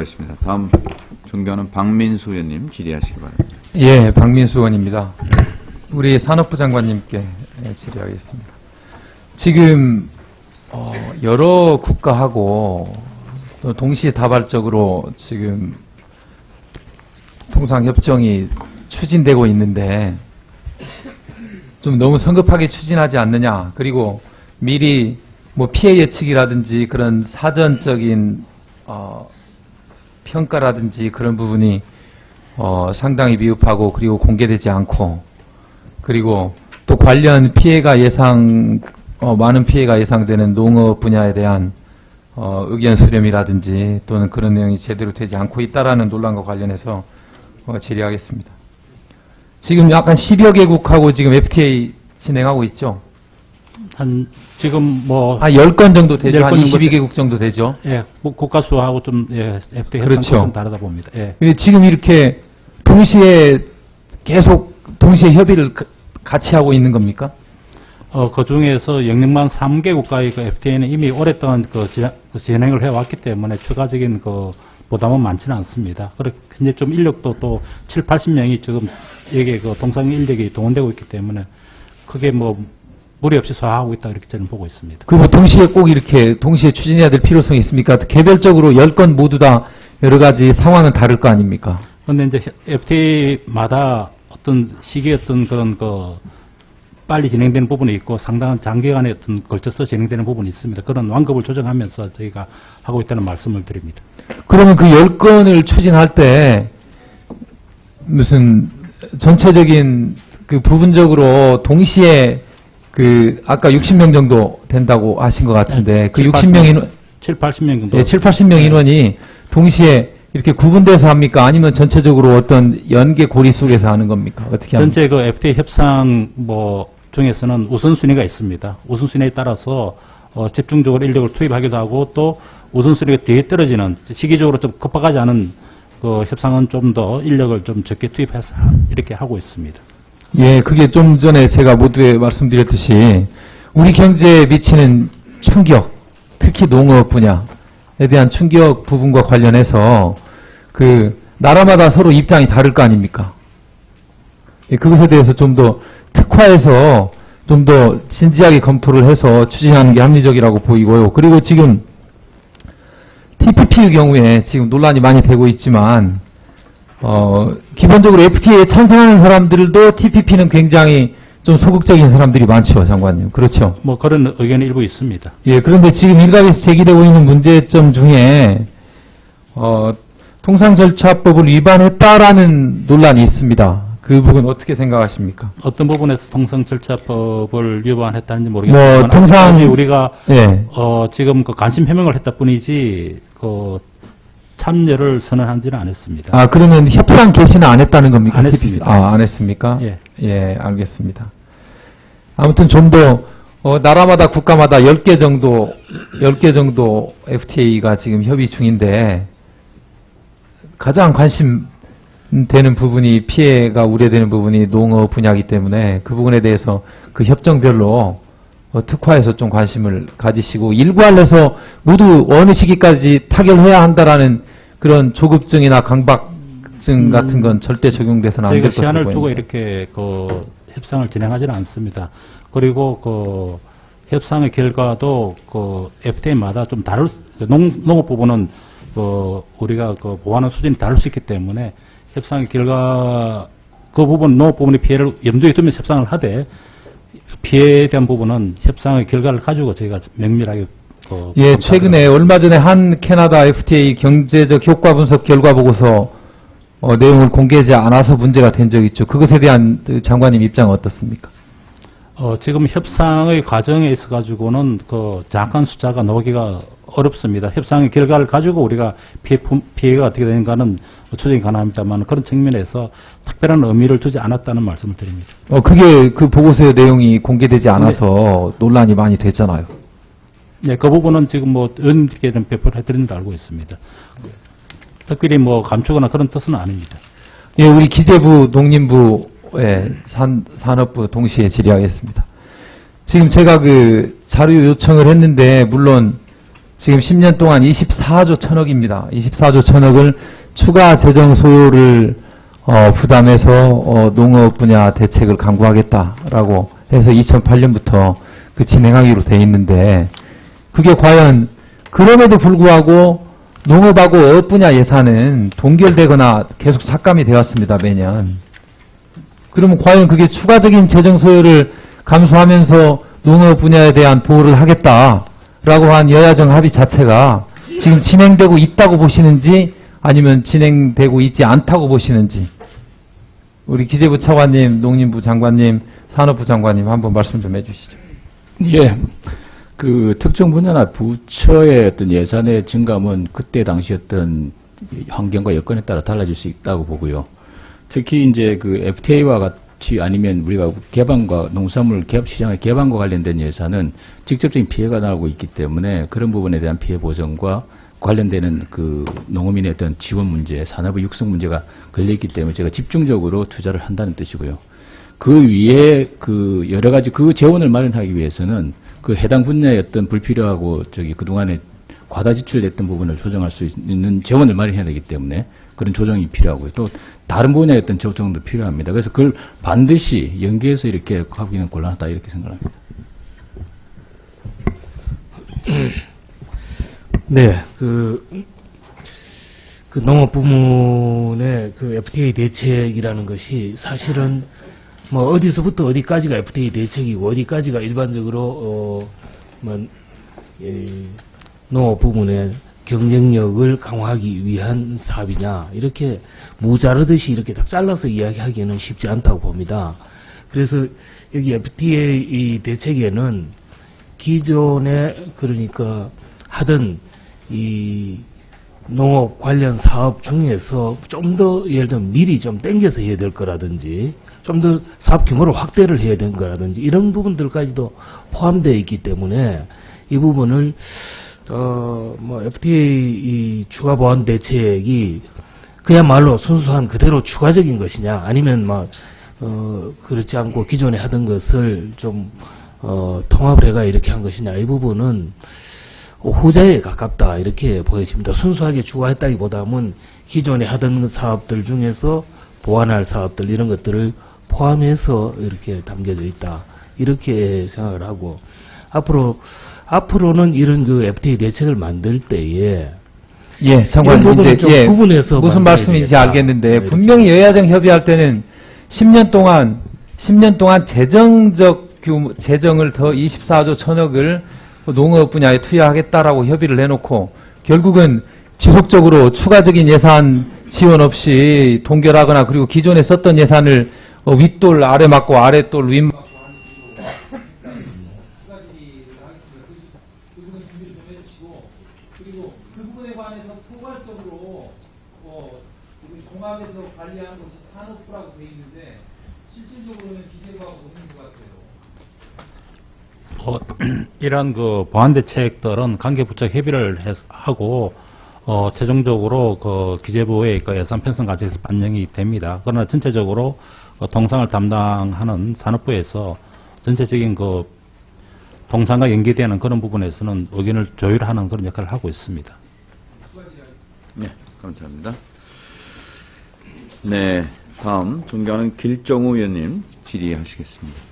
수고하셨습니다. 다음 존경하는 박민수 의원님 질의하시기 바랍니다. 예, 박민수 의원입니다. 우리 산업부 장관님께 질의하겠습니다. 지금 여러 국가하고 또 동시다발적으로 지금 통상협정이 추진되고 있는데 좀 너무 성급하게 추진하지 않느냐. 그리고 미리 뭐 피해 예측이라든지 그런 사전적인 평가라든지 그런 부분이 상당히 미흡하고 그리고 공개되지 않고 그리고 또 관련 피해가 많은 피해가 예상되는 농업 분야에 대한 의견 수렴이라든지 또는 그런 내용이 제대로 되지 않고 있다라는 논란과 관련해서 질의하겠습니다. 지금 약간 10여 개국하고 지금 FTA 진행하고 있죠? 지금 뭐 10건 정도 되죠? 10건 한 22개국 정도 되죠? 예, 뭐 국가 수하고 좀 FTA 그렇죠. 협상과 좀 다르다 봅니다. 예. 근데 지금 이렇게 계속 동시에 협의를 같이 하고 있는 겁니까? 그 중에서 영등만 3개국과의 그 FTA는 이미 오랫동안 진행을 해왔기 때문에 추가적인 부담은 많지는 않습니다. 그렇게 이제 좀 인력도 또 7, 80명이 지금 여기에 동상 인력이 동원되고 있기 때문에 크게 뭐 무리 없이 소화하고 있다 이렇게 저는 보고 있습니다. 뭐 동시에 꼭 이렇게 동시에 추진해야 될 필요성이 있습니까? 개별적으로 10건 모두 다 여러 가지 상황은 다를 거 아닙니까? 그런데 이제 FTA마다 어떤 시기에 어떤 그런 빨리 진행되는 부분이 있고 상당한 장기간에 걸쳐서 진행되는 부분이 있습니다. 그런 완급을 조정하면서 저희가 하고 있다는 말씀을 드립니다. 그러면 그 10건을 추진할 때 무슨 전체적인 부분적으로 동시에 아까 60명 정도 된다고 하신 것 같은데 네, 그 60명 인원 7, 80명 정도. 네, 7, 80명 인원이 동시에 이렇게 구분돼서 합니까? 아니면 전체적으로 어떤 연계 고리 속에서 하는 겁니까? 어떻게 합니까? 전체 FTA 협상 중에서는 우선순위가 있습니다. 우선순위에 따라서 집중적으로 인력을 투입하기도 하고 또 우선순위가 뒤에 떨어지는 시기적으로 좀 급박하지 않은 협상은 좀 더 인력을 좀 적게 투입해서 이렇게 하고 있습니다. 예, 그게 좀 전에 제가 모두에 말씀드렸듯이 우리 경제에 미치는 충격, 특히 농업 분야에 대한 충격 부분과 관련해서 나라마다 서로 입장이 다를 거 아닙니까? 예, 그것에 대해서 좀 더 특화해서 좀 더 진지하게 검토를 해서 추진하는 게 합리적이라고 보이고요. 그리고 지금 TPP의 경우에 지금 논란이 많이 되고 있지만 기본적으로 FTA에 찬성하는 사람들도 TPP는 굉장히 좀 소극적인 사람들이 많죠, 장관님. 그렇죠? 뭐 그런 의견이 일부 있습니다. 예, 그런데 지금 일각에서 제기되고 있는 문제점 중에 통상절차법을 위반했다라는 논란이 있습니다. 그 부분 어떻게 생각하십니까? 어떤 부분에서 통상절차법을 위반했다는지 모르겠지만 우리가 예. 지금 관심 표명을 했다 뿐이지 참여를 선언하지는 않았습니다. 그러면 협상 개시는 안 했다는 겁니까? 안 했습니다. 안 했습니까? 예. 예, 알겠습니다. 아무튼 좀 더 나라마다 국가마다 10개 정도 FTA가 지금 협의 중인데 가장 관심 되는 부분이 피해가 우려되는 부분이 농업 분야이기 때문에 그 부분에 대해서 그 협정별로 특화해서 좀 관심을 가지시고 일괄해서 모두 어느 시기까지 타결해야 한다라는 그런 조급증이나 강박증 같은 건 절대 적용돼서는 안 될 것으로 보입니다. 저희가 시한을 두고 이렇게 협상을 진행하지는 않습니다. 그리고 협상의 결과도 FTA마다 좀 농업 부분은 우리가 보완하는 수준이 다를 수 있기 때문에 협상의 결과 농업 부분의 피해를 염두에 두면서 협상을 하되 피해에 대한 부분은 협상의 결과를 가지고 저희가 명밀하게 예, 최근에 얼마 전에 한 캐나다 FTA 경제적 효과 분석 결과 보고서 내용을 공개하지 않아서 문제가 된 적이 있죠. 그것에 대한 장관님 입장은 어떻습니까? 지금 협상의 과정에 있어 가지고는 정확한 숫자가 나오기가 어렵습니다. 협상의 결과를 가지고 우리가 피해가 어떻게 되는가는 추정이 가능합니다만 그런 측면에서 특별한 의미를 두지 않았다는 말씀을 드립니다. 그게 그 보고서의 내용이 공개되지 않아서 논란이 많이 됐잖아요. 네, 그 부분은 지금 의원님께는 배포를 해드린 줄 알고 있습니다. 특별히 감추거나 그런 뜻은 아닙니다. 예, 우리 기재부, 농림부의 산업부 동시에 질의하겠습니다. 지금 제가 자료 요청을 했는데 물론 지금 10년 동안 24조 1000억입니다. 24조 1000억을 추가 재정 소요를 부담해서 농업 분야 대책을 강구하겠다라고 해서 2008년부터 그 진행하기로 돼 있는데, 그게 과연 그럼에도 불구하고 농업하고 어업 분야 예산은 동결되거나 계속 삭감이 되었습니다, 매년. 그러면 과연 그게 추가적인 재정 소요를 감수하면서 농업 분야에 대한 보호를 하겠다라고 한 여야정 합의 자체가 지금 진행되고 있다고 보시는지 아니면 진행되고 있지 않다고 보시는지, 우리 기재부 차관님, 농림부 장관님, 산업부 장관님 한번 말씀 좀 해주시죠. 예. 그 특정 분야나 부처의 어떤 예산의 증감은 그때 당시 어떤 환경과 여건에 따라 달라질 수 있다고 보고요. 특히 이제 그 FTA와 같이 아니면 우리가 개방과 농산물 개업 시장의 개방과 관련된 예산은 직접적인 피해가 나고 있기 때문에 그런 부분에 대한 피해 보전과 관련되는 그 농어민의 어떤 지원 문제, 산업의 육성 문제가 걸려있기 때문에 제가 집중적으로 투자를 한다는 뜻이고요. 그 위에 그 여러 가지 그 재원을 마련하기 위해서는 그 해당 분야의 어떤 불필요하고 그동안에 과다 지출됐던 부분을 조정할 수 있는 재원을 마련해야 되기 때문에 그런 조정이 필요하고요. 또 다른 분야의 어떤 조정도 필요합니다. 그래서 그걸 반드시 연계해서 이렇게 하기는 곤란하다 이렇게 생각합니다. 네, 그 농업 부문의 그 FTA 대책이라는 것이 사실은 뭐 어디서부터 어디까지가 FTA 대책이고 어디까지가 일반적으로 농업 부문의 경쟁력을 강화하기 위한 사업이냐, 이렇게 모자르듯이 이렇게 딱 잘라서 이야기하기에는 쉽지 않다고 봅니다. 그래서 여기 FTA 이 대책에는 기존에 그러니까 하던 이 농업 관련 사업 중에서 좀 더 예를 들면 미리 좀 땡겨서 해야 될 거라든지 좀 더 사업 규모를 확대를 해야 되는 거라든지 이런 부분들까지도 포함되어 있기 때문에 이 부분을 뭐 FTA 이 추가 보완 대책이 그야말로 순수한 그대로 추가적인 것이냐, 아니면 막 그렇지 않고 기존에 하던 것을 좀 통합을 해가 이렇게 한 것이냐, 이 부분은 후자에 가깝다 이렇게 보여집니다. 순수하게 추가했다기보다는 기존에 하던 사업들 중에서 보완할 사업들 이런 것들을 포함해서 이렇게 담겨져 있다 이렇게 생각을 하고, 앞으로는 이런 그 FTA 대책을 만들 때에 예, 장관님 이제 좀 구분해서 무슨 말씀인지 되겠다. 알겠는데 네, 분명히 여야정 협의할 때는 10년 동안 재정을 더 24조 1000억을 농업 분야에 투여하겠다라고 협의를 해놓고 결국은 지속적으로 추가적인 예산 지원 없이 동결하거나 그리고 기존에 썼던 예산을 윗돌 아래 맞고 아래돌 윗 맞고 하는 그 부분 준비를 좀 해주시고, 그리고 그 부분에 관해서 포괄적으로 우리 종합에서 관리하는 것이 산업부라고 되어 있는데 실질적으로는 기재부하고 농림부 같아요. 이러한 그 보완 대책들은 관계부처 협의를 하고 최종적으로 그 기재부의 그 예산 편성 과정에서 반영이 됩니다. 그러나 전체적으로 동상을 담당하는 산업부에서 전체적인 그 동상과 연계되는 그런 부분에서는 의견을 조율하는 그런 역할을 하고 있습니다. 네, 감사합니다. 네, 다음 존경하는 길정우 의원님 질의하시겠습니다.